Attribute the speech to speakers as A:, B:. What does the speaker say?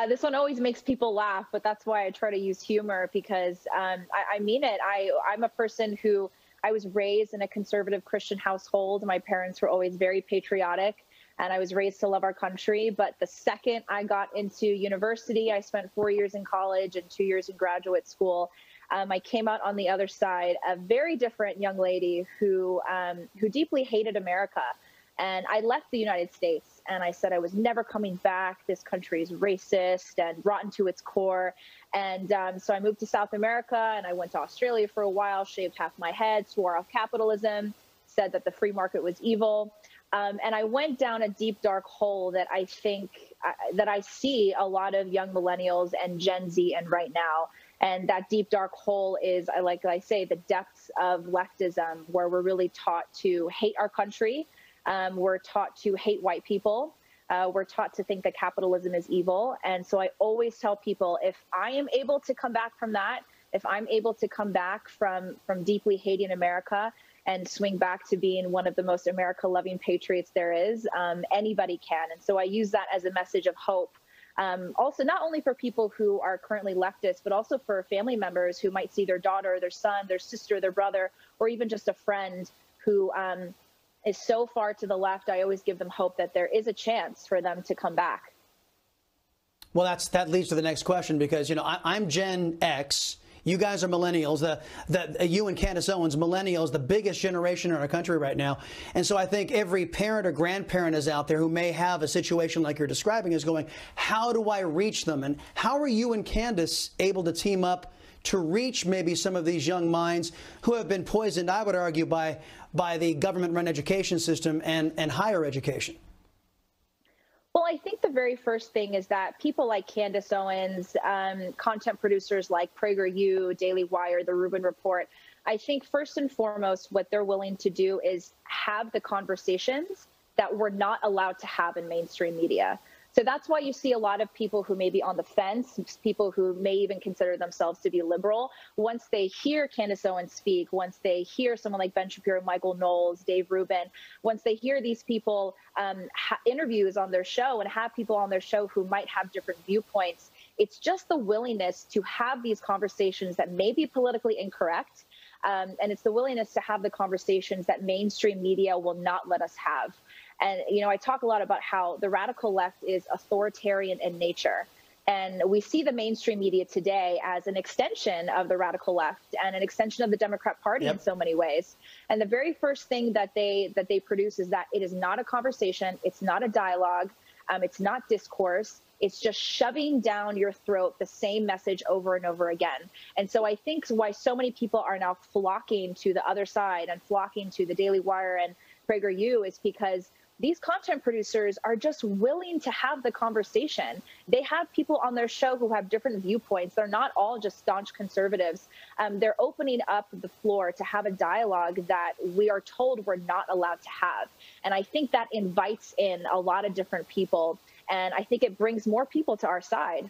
A: This one always makes people laugh, but that's why I try to use humor because I mean it. I'm a person who I was raised in a conservative Christian household. My parents were always very patriotic, and I was raised to love our country. But the second I got into university, I spent 4 years in college and 2 years in graduate school. I came out on the other side, a very different young lady who deeply hated America. And I left the United States and I said I was never coming back. This country is racist and rotten to its core. And so I moved to South America and I went to Australia for a while, shaved half my head, swore off capitalism, said that the free market was evil. And I went down a deep, dark hole that I think that I see a lot of young millennials and Gen Z in right now. And that deep, dark hole is, like I say, the depths of leftism, where we're really taught to hate our country. We're taught to hate white people. We're taught to think that capitalism is evil. And so I always tell people, if I am able to come back from that, if I'm able to come back from deeply hating America and swing back to being one of the most America-loving patriots there is, anybody can. And so I use that as a message of hope. Also, not only for people who are currently leftists, but also for family members who might see their daughter, their son, their sister, their brother, or even just a friend who is so far to the left. I always give them hope that there is a chance for them to come back.
B: Well, that leads to the next question, because, you know, I'm Gen X. You guys are millennials. You and Candace Owens, millennials, the biggest generation in our country right now. And so I think every parent or grandparent is out there who may have a situation like you're describing is going, how do I reach them? And how are you and Candace able to team up to reach maybe some of these young minds who have been poisoned, I would argue, by the government-run education system and higher education?
A: Well, I think the very first thing is that people like Candace Owens, content producers like PragerU, Daily Wire, The Rubin Report, I think first and foremost, what they're willing to do is have the conversations that we're not allowed to have in mainstream media. So that's why you see a lot of people who may be on the fence, people who may even consider themselves to be liberal. Once they hear Candace Owens speak, once they hear someone like Ben Shapiro, Michael Knowles, Dave Rubin, once they hear these people interviews on their show and have people on their show who might have different viewpoints, it's just the willingness to have these conversations that may be politically incorrect. And it's the willingness to have the conversations that mainstream media will not let us have. And, you know, I talk a lot about how the radical left is authoritarian in nature. And we see the mainstream media today as an extension of the radical left and an extension of the Democrat Party in so many ways. And the very first thing that they produce is that it is not a conversation. It's not a dialogue. It's not discourse. It's just shoving down your throat the same message over and over again. And so I think why so many people are now flocking to the other side and flocking to the Daily Wire and PragerU is because these content producers are just willing to have the conversation. They have people on their show who have different viewpoints. They're not all just staunch conservatives. They're opening up the floor to have a dialogue that we are told we're not allowed to have. And I think that invites in a lot of different people. And I think it brings more people to our side.